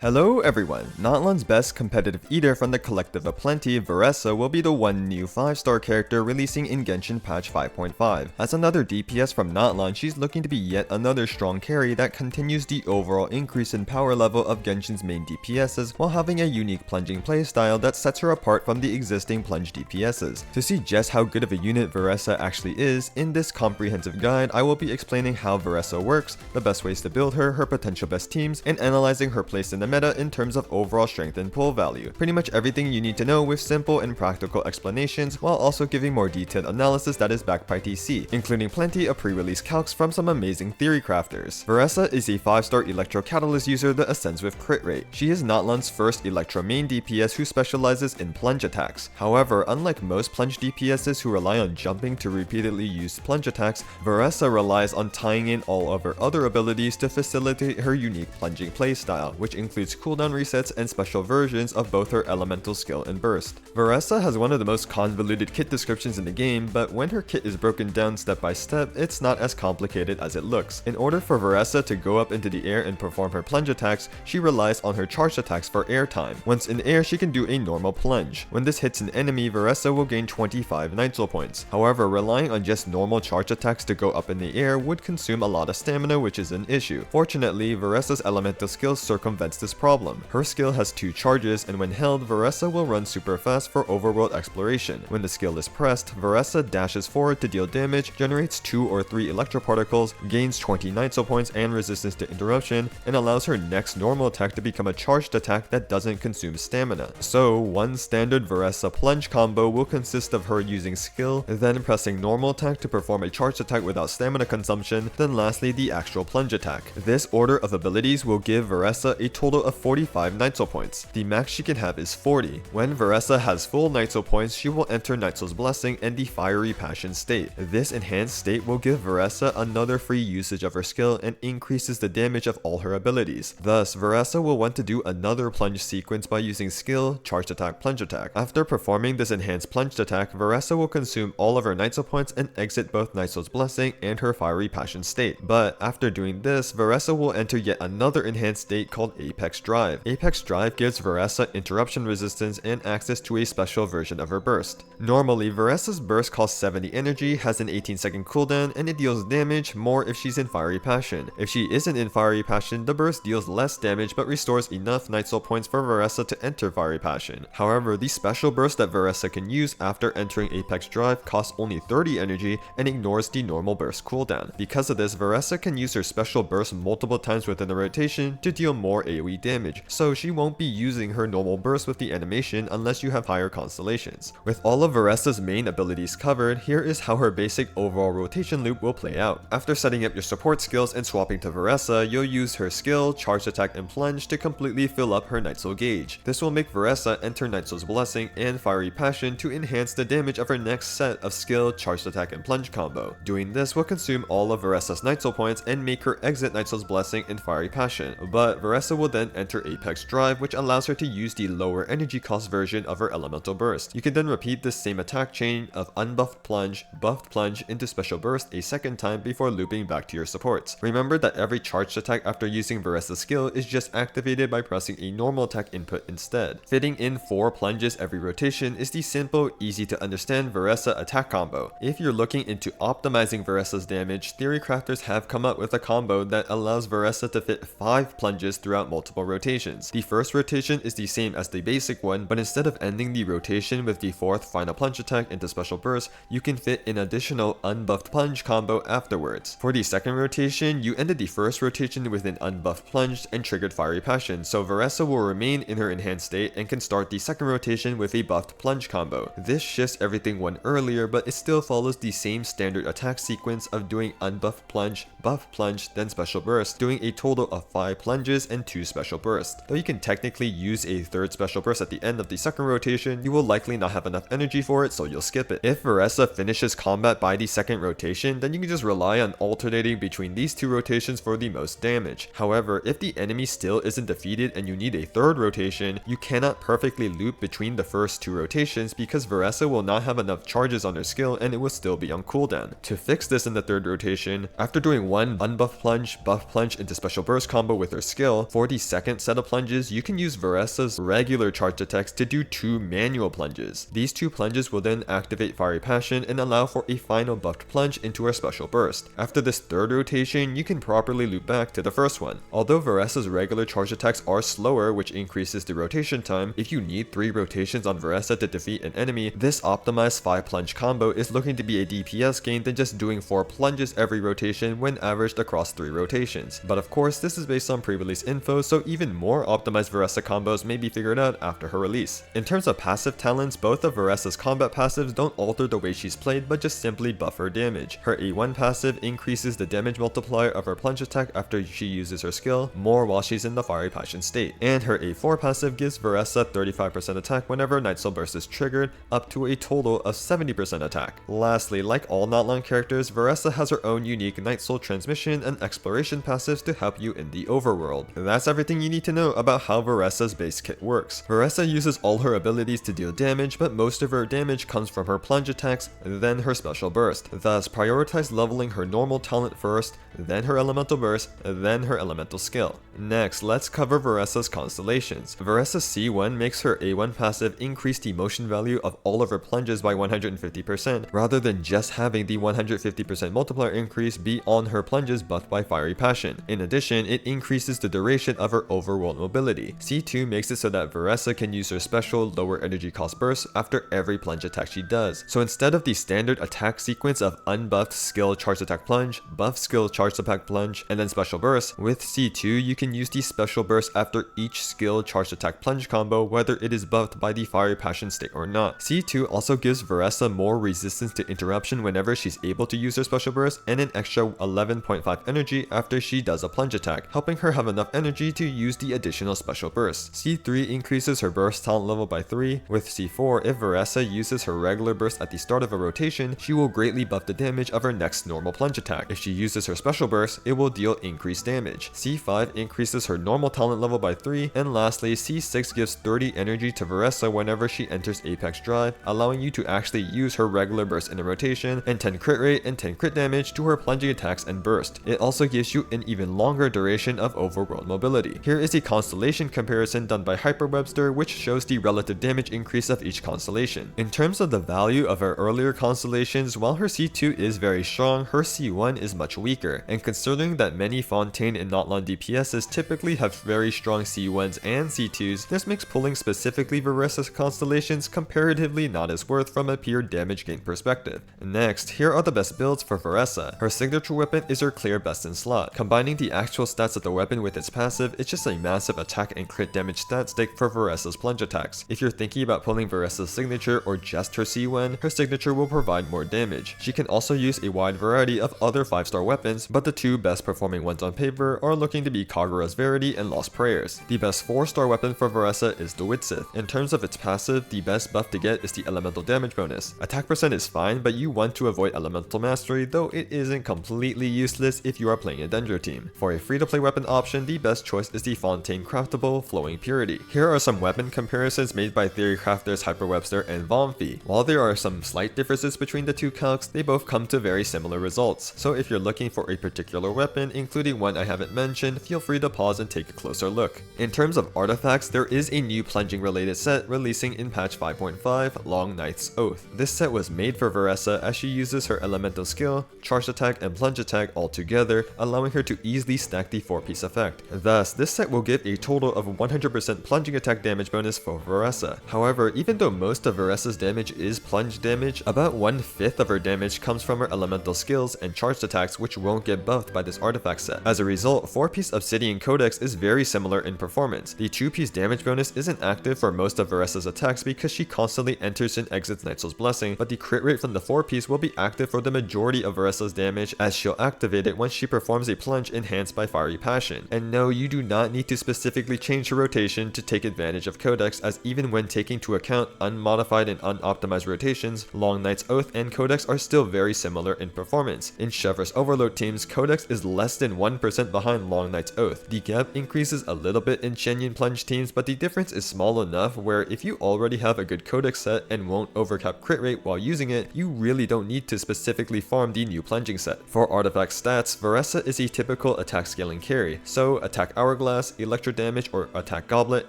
Hello everyone, Natlan's best competitive eater from the collective of plenty, Varesa, will be the one new 5-star character releasing in Genshin patch 5.5. As another DPS from Natlan, she's looking to be yet another strong carry that continues the overall increase in power level of Genshin's main DPSs while having a unique plunging playstyle that sets her apart from the existing plunge DPSs. To see just how good of a unit Varesa actually is, in this comprehensive guide I will be explaining how Varesa works, the best ways to build her potential best teams, and analyzing her place in the meta in terms of overall strength and pull value. Pretty much everything you need to know with simple and practical explanations while also giving more detailed analysis that is backed by TC, including plenty of pre-release calcs from some amazing theory crafters. Varesa is a 5-star Electro Catalyst user that ascends with crit rate. She is Natlan's first Electro main DPS who specializes in plunge attacks. However, unlike most plunge DPSs who rely on jumping to repeatedly use plunge attacks, Varesa relies on tying in all of her other abilities to facilitate her unique plunging playstyle, which includes cooldown resets and special versions of both her elemental skill and burst. Varesa has one of the most convoluted kit descriptions in the game, but when her kit is broken down step by step, it's not as complicated as it looks. In order for Varesa to go up into the air and perform her plunge attacks, she relies on her charge attacks for air time. Once in air, she can do a normal plunge. When this hits an enemy, Varesa will gain 25 Nitzel points. However, relying on just normal charge attacks to go up in the air would consume a lot of stamina, which is an issue. Fortunately, Varesa's elemental skill circumvents this problem. Her skill has 2 charges, and when held, Varesa will run super fast for overworld exploration. When the skill is pressed, Varesa dashes forward to deal damage, generates 2 or 3 electroparticles, gains 20 Nitzel points and resistance to interruption, and allows her next normal attack to become a charged attack that doesn't consume stamina. So, one standard Varesa plunge combo will consist of her using skill, then pressing normal attack to perform a charged attack without stamina consumption, then lastly the actual plunge attack. This order of abilities will give Varesa a total of 45 Nitzel points. The max she can have is 40. When Varesa has full Nitzel points, she will enter Nitzel's Blessing and the Fiery Passion state. This enhanced state will give Varesa another free usage of her skill and increases the damage of all her abilities. Thus, Varesa will want to do another plunge sequence by using skill, charged attack, plunge attack. After performing this enhanced plunged attack, Varesa will consume all of her Nitzel points and exit both Nitzel's Blessing and her Fiery Passion state. But after doing this, Varesa will enter yet another enhanced state called Apex Drive. Apex Drive gives Varesa interruption resistance and access to a special version of her burst. Normally, Varesa's burst costs 70 energy, has an 18-second cooldown, and it deals damage more if she's in Fiery Passion. If she isn't in Fiery Passion, the burst deals less damage but restores enough Nitzel points for Varesa to enter Fiery Passion. However, the special burst that Varesa can use after entering Apex Drive costs only 30 energy and ignores the normal burst cooldown. Because of this, Varesa can use her special burst multiple times within the rotation to deal more AoE damage, so she won't be using her normal burst with the animation unless you have higher constellations. With all of Varesa's main abilities covered, here is how her basic overall rotation loop will play out. After setting up your support skills and swapping to Varesa, you'll use her skill, charged attack, and plunge to completely fill up her Nitzel gauge. This will make Varesa enter Nitzel's Blessing and Fiery Passion to enhance the damage of her next set of skill, charged attack, and plunge combo. Doing this will consume all of Varesa's Nitzel points and make her exit Nitzel's Blessing and Fiery Passion, but Varesa will then enter Apex Drive, which allows her to use the lower energy cost version of her elemental burst. You can then repeat this same attack chain of unbuffed plunge, buffed plunge into special burst a second time before looping back to your supports. Remember that every charged attack after using Varesa's skill is just activated by pressing a normal attack input instead. Fitting in 4 plunges every rotation is the simple, easy to understand Varesa attack combo. If you're looking into optimizing Varesa's damage, theory crafters have come up with a combo that allows Varesa to fit 5 plunges throughout multiple rotations. The first rotation is the same as the basic one, but instead of ending the rotation with the 4th final plunge attack into special burst, you can fit an additional unbuffed plunge combo afterwards. For the second rotation, you ended the first rotation with an unbuffed plunge and triggered Fiery Passion, so Varesa will remain in her enhanced state and can start the second rotation with a buffed plunge combo. This shifts everything one earlier, but it still follows the same standard attack sequence of doing unbuffed plunge, buff plunge, then special burst, doing a total of 5 plunges and 2 special bursts. Though you can technically use a 3rd special burst at the end of the second rotation, you will likely not have enough energy for it, so you'll skip it. If Varesa finishes combat by the second rotation, then you can just rely on alternating between these 2 rotations for the most damage. However, if the enemy still isn't defeated and you need a 3rd rotation, you cannot perfectly loop between the first 2 rotations because Varesa will not have enough charges on her skill and it will still be on cooldown. To fix this in the 3rd rotation, after doing one unbuff plunge, buff plunge into special burst combo with her skill, for the second set of plunges, you can use Varesa's regular charged attacks to do 2 manual plunges. These 2 plunges will then activate Fiery Passion and allow for a final buffed plunge into her special burst. After this 3rd rotation, you can properly loop back to the first one. Although Varesa's regular charge attacks are slower, which increases the rotation time, if you need 3 rotations on Varesa to defeat an enemy, this optimized 5 plunge combo is looking to be a DPS gain than just doing 4 plunges every rotation when averaged across 3 rotations. But of course, this is based on pre-release info, so even more optimized Varesa combos may be figured out after her release. In terms of passive talents, both of Varesa's combat passives don't alter the way she's played, but just simply buff her damage. Her A1 passive increases the damage multiplier of her plunge attack after she uses her skill more while she's in the Fiery Passion state. And her A4 passive gives Varesa 35% attack whenever Night Soul Burst is triggered, up to a total of 70% attack. Lastly, like all natlan characters, Varesa has her own unique Night Soul transmission and exploration passives to help you in the overworld. That's everything you need to know about how Varesa's base kit works. Varesa uses all her abilities to deal damage, but most of her damage comes from her plunge attacks, then her special burst. Thus, prioritize leveling her normal talent first, then her elemental burst, then her elemental skill. Next, let's cover Varesa's constellations. Varesa's C1 makes her A1 passive increase the motion value of all of her plunges by 150%, rather than just having the 150% multiplier increase be on her plunges buffed by Fiery Passion. In addition, it increases the duration of her overworld mobility. C2 makes it so that Varesa can use her special lower energy cost bursts after every plunge attack she does. So instead of the standard attack sequence of unbuffed skill charged attack plunge, buff skill charged attack plunge, and then special burst, with C2 you can use the special burst after each skill charged attack plunge combo, whether it is buffed by the Fiery Passion state or not. C2 also gives Varesa more resistance to interruption whenever she's able to use her special burst, and an extra 11.5 energy after she does a plunge attack, helping her have enough energy to use the additional special burst. C3 increases her burst talent level by 3. With C4, if Varesa uses her regular burst at the start of a rotation, she will greatly buff the damage of her next normal plunge attack. If she uses her special burst, it will deal increased damage. C5 increases her normal talent level by 3, and lastly, C6 gives 30 energy to Varesa whenever she enters Apex Drive, allowing you to actually use her regular burst in a rotation, and 10 crit rate and 10 crit damage to her plunging attacks and burst. It also gives you an even longer duration of overworld mobility. Here is a constellation comparison done by hyperwebster, which shows the relative damage increase of each constellation. In terms of the value of her earlier constellations, while her C2 is very strong, her C1 is much weaker, and considering that many Fontaine and natlan DPSs typically have very strong C1s and C2s, this makes pulling specifically Varesa's constellations comparatively not as worth from a pure damage gain perspective. Next, here are the best builds for Varesa. Her signature weapon is her clear best in slot. Combining the actual stats of the weapon with its passive, it's just a massive attack and crit damage stat stick for Varesa's plunge attacks. If you're thinking about pulling Varesa's signature or just her C1, her signature will provide more damage. She can also use a wide variety of other 5-star weapons, but the 2 best performing ones on paper are looking to be Kagura's Verity and Lost Prayers. The best 4-star weapon for Varesa is the Witsith. In terms of its passive, the best buff to get is the elemental damage bonus. Attack percent is fine, but you want to avoid elemental mastery, though it isn't completely useless if you are playing a Dendro team. For a free-to-play weapon option, the best choice is the Fontaine Craftable Flowing Purity. Here are some weapon comparisons made by theory crafters hyperwebster and vomfee. While there are some slight differences between the 2 calcs, they both come to very similar results. So if you're looking for a particular weapon, including one I haven't mentioned, feel free to pause and take a closer look. In terms of artifacts, there is a new plunging related set releasing in patch 5.5, Long Night's Oath. This set was made for Varesa as she uses her elemental skill, charge attack, and plunge attack all together, allowing her to easily stack the 4-piece effect. Thus, this set will give a total of 100% plunging attack damage bonus for Varesa. However, even though most of Varesa's damage is plunge damage, about 1/5 of her damage comes from her elemental skills and charged attacks, which won't get buffed by this artifact set. As a result, 4-piece Obsidian Codex is very similar in performance. The 2-piece damage bonus isn't active for most of Varesa's attacks because she constantly enters and exits Night Soul's Blessing, but the crit rate from the 4-piece will be active for the majority of Varesa's damage, as she'll activate it once she performs a plunge enhanced by Fiery Passion. And no, you do not need to specifically change her rotation to take advantage of Codex, as even when taking into account unmodified and unoptimized rotations, Long Night's Oath and Codex are still very similar in performance. In Chevre's Overload teams, Codex is less than 1% behind Long Night's Oath. The gap increases a little bit in Shenyan Plunge teams, but the difference is small enough where if you already have a good Codex set and won't overcap crit rate while using it, you really don't need to specifically farm the new plunging set. For artifact stats, Varesa is a typical attack scaling carry, so attack hourglass Hourglass, Electro Damage or Attack Goblet,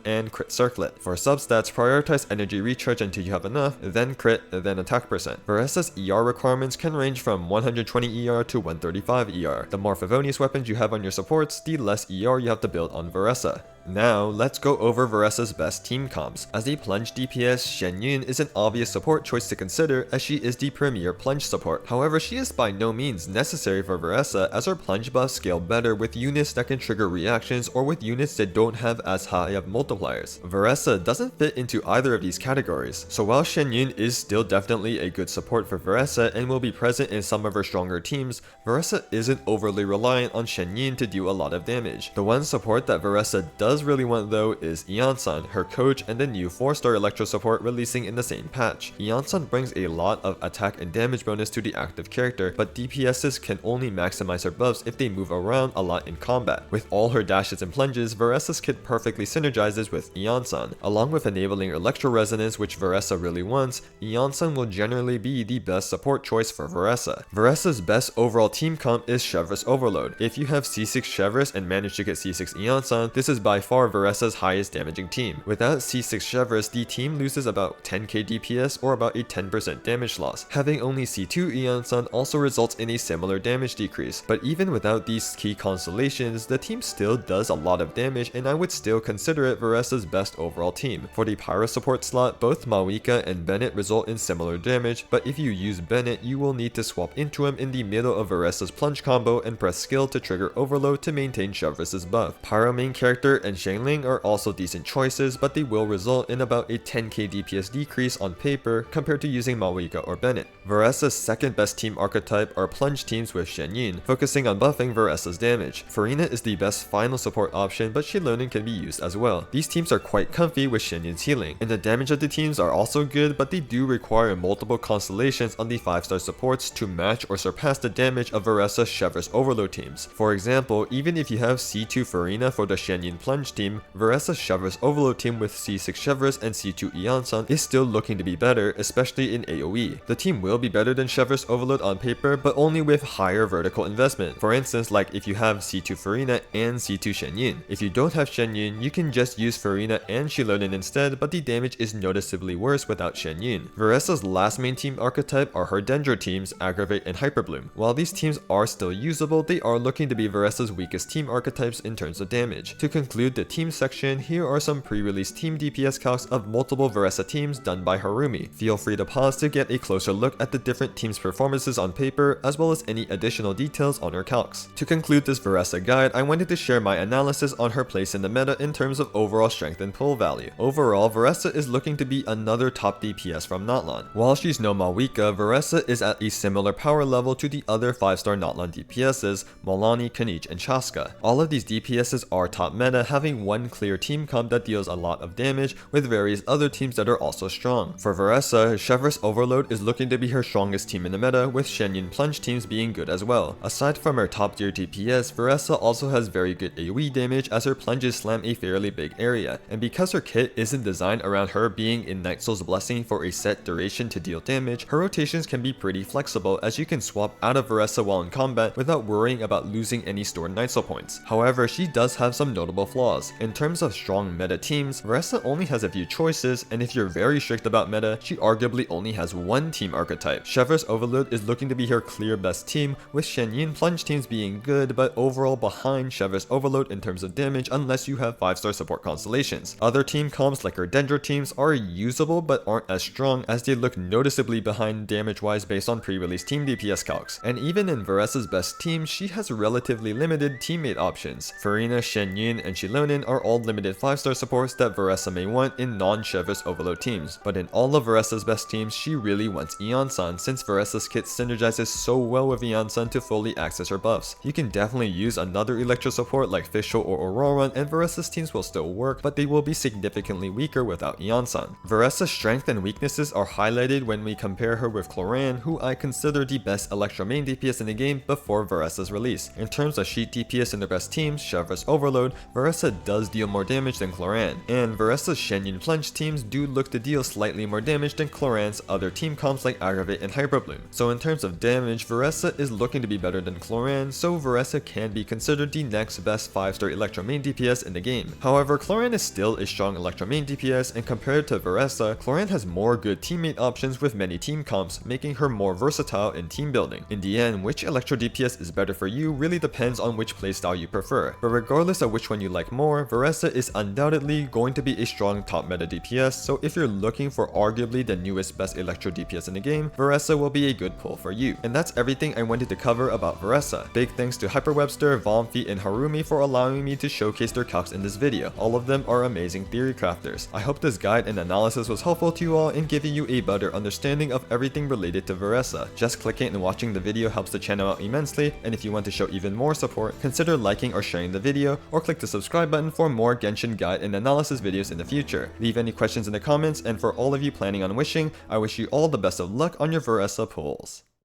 and Crit Circlet. For substats, prioritize Energy Recharge until you have enough, then Crit, then Attack percent. Varesa's ER requirements can range from 120 ER to 135 ER. The more Favonius weapons you have on your supports, the less ER you have to build on Varesa. Now, let's go over Varesa's best team comps. As a plunge DPS, Shen Yun is an obvious support choice to consider as she is the premier plunge support. However, she is by no means necessary for Varesa as her plunge buffs scale better with units that can trigger reactions or with units that don't have as high of multipliers. Varesa doesn't fit into either of these categories, so while Shen Yun is still definitely a good support for Varesa and will be present in some of her stronger teams, Varesa isn't overly reliant on Shen Yun to do a lot of damage. The one support that Varesa does really want though is Eonsan, her coach and the new 4-star Electro support releasing in the same patch. Eonsan brings a lot of attack and damage bonus to the active character, but DPSs can only maximize her buffs if they move around a lot in combat. With all her dashes and plunges, Varesa's kit perfectly synergizes with Eonsan. Along with enabling Electro Resonance, which Varesa really wants, Eonsan will generally be the best support choice for Varesa. Varesa's best overall team comp is Chevreuse Overload. If you have C6 Chevreuse and manage to get C6 Eonsan, this is by far Varesa's highest damaging team. Without C6 Chevreuse, the team loses about 10k DPS or about a 10% damage loss. Having only C2 Eonsan also results in a similar damage decrease, but even without these key constellations, the team still does a lot of damage and I would still consider it Varesa's best overall team. For the Pyro support slot, both Mawika and Bennett result in similar damage, but if you use Bennett, you will need to swap into him in the middle of Varesa's plunge combo and press skill to trigger Overload to maintain Chevreuse's buff. Pyro main character and Xiangling are also decent choices, but they will result in about a 10k DPS decrease on paper compared to using Mawika or Bennett. Varesa's second best team archetype are plunge teams with Shen Yun, focusing on buffing Varesa's damage. Farina is the best final support option, but Xilonen can be used as well. These teams are quite comfy with Shen Yun's healing, and the damage of the teams are also good, but they do require multiple constellations on the 5-star supports to match or surpass the damage of Varesa's Chevreuse Overload teams. For example, even if you have C2 Farina for the Shen Yun plunge team, Varesa's Chevreuse Overload team with C6 Chevreuse and C2 Eonsan is still looking to be better, especially in AoE. The team will be better than Chevreuse Overload on paper, but only with higher vertical investment. For instance, like if you have C2 Farina and C2 Shen Yun. If you don't have Shen Yun, you can just use Farina and Xilonen instead, but the damage is noticeably worse without Shen Yun. Varesa's last main team archetype are her Dendro teams, Aggravate and Hyperbloom. While these teams are still usable, they are looking to be Varesa's weakest team archetypes in terms of damage. To conclude the team section, here are some pre-release team DPS calcs of multiple Varesa teams done by Harumi. Feel free to pause to get a closer look at the different teams' performances on paper, as well as any additional details on her calcs. To conclude this Varesa guide, I wanted to share my analysis on her place in the meta in terms of overall strength and pull value. Overall, Varesa is looking to be another top DPS from Natlan. While she's no Mawika, Varesa is at a similar power level to the other 5-star Natlan DPSs, Molani, Kanich, and Chaska. All of these DPSs are top meta, having one clear team comp that deals a lot of damage, with various other teams that are also strong. For Varesa, Chevreuse Overload is looking to be her strongest team in the meta, with Shen Yun plunge teams being good as well. Aside from her top tier DPS, Varesa also has very good AoE damage as her plunges slam a fairly big area, and because her kit isn't designed around her being in Night Soul's Blessing for a set duration to deal damage, her rotations can be pretty flexible as you can swap out of Varesa while in combat without worrying about losing any stored Night Soul points. However, she does have some notable flaws. In terms of strong meta teams, Varesa only has a few choices, and if you're very strict about meta, she arguably only has one team archetype. Chevreuse Overload is looking to be her clear best team, with Shen Yun plunge teams being good, but overall behind Chevreuse Overload in terms of damage unless you have 5-star support constellations. Other team comps like her Dendro teams are usable but aren't as strong, as they look noticeably behind damage-wise based on pre-release team DPS calcs. And even in Varesa's best team, she has relatively limited teammate options. Farina, Shen Yun, and Xilonen are all limited 5-star supports that Varesa may want in non-Chevreuse Overload teams. But in all of Varesa's best teams, she really wants Eonsan, since Varesa's kit synergizes so well with Eonsan to fully access her buffs. You can definitely use another Electro support like Fischl or Aurora, and Varesa's teams will still work, but they will be significantly weaker without Eonsan. Varesa's strength and weaknesses are highlighted when we compare her with Clorinde, who I consider the best Electro main DPS in the game before Varesa's release. In terms of sheet DPS in the best teams, Chevreuse Overload, Varesa Varesa does deal more damage than Clorinde, and Varesa's Shenyun Plunge teams do look to deal slightly more damage than Clorinde's other team comps like Aggravate and Hyperbloom. So in terms of damage, Varesa is looking to be better than Clorinde, so Varesa can be considered the next best 5-star Electro main DPS in the game. However, Clorinde is still a strong Electro main DPS, and compared to Varesa, Clorinde has more good teammate options with many team comps, making her more versatile in team building. In the end, which Electro DPS is better for you really depends on which playstyle you prefer, but regardless of which one you like more, Varesa is undoubtedly going to be a strong top meta DPS, so if you're looking for arguably the newest best Electro DPS in the game, Varesa will be a good pull for you. And that's everything I wanted to cover about Varesa. Big thanks to hyperwebster, vomfee, and harumi for allowing me to showcase their calcs in this video. All of them are amazing theory crafters. I hope this guide and analysis was helpful to you all in giving you a better understanding of everything related to Varesa. Just clicking and watching the video helps the channel out immensely, and if you want to show even more support, consider liking or sharing the video, or click the subscribe button for more Genshin guide and analysis videos in the future. Leave any questions in the comments, and for all of you planning on wishing, I wish you all the best of luck on your Varesa pulls.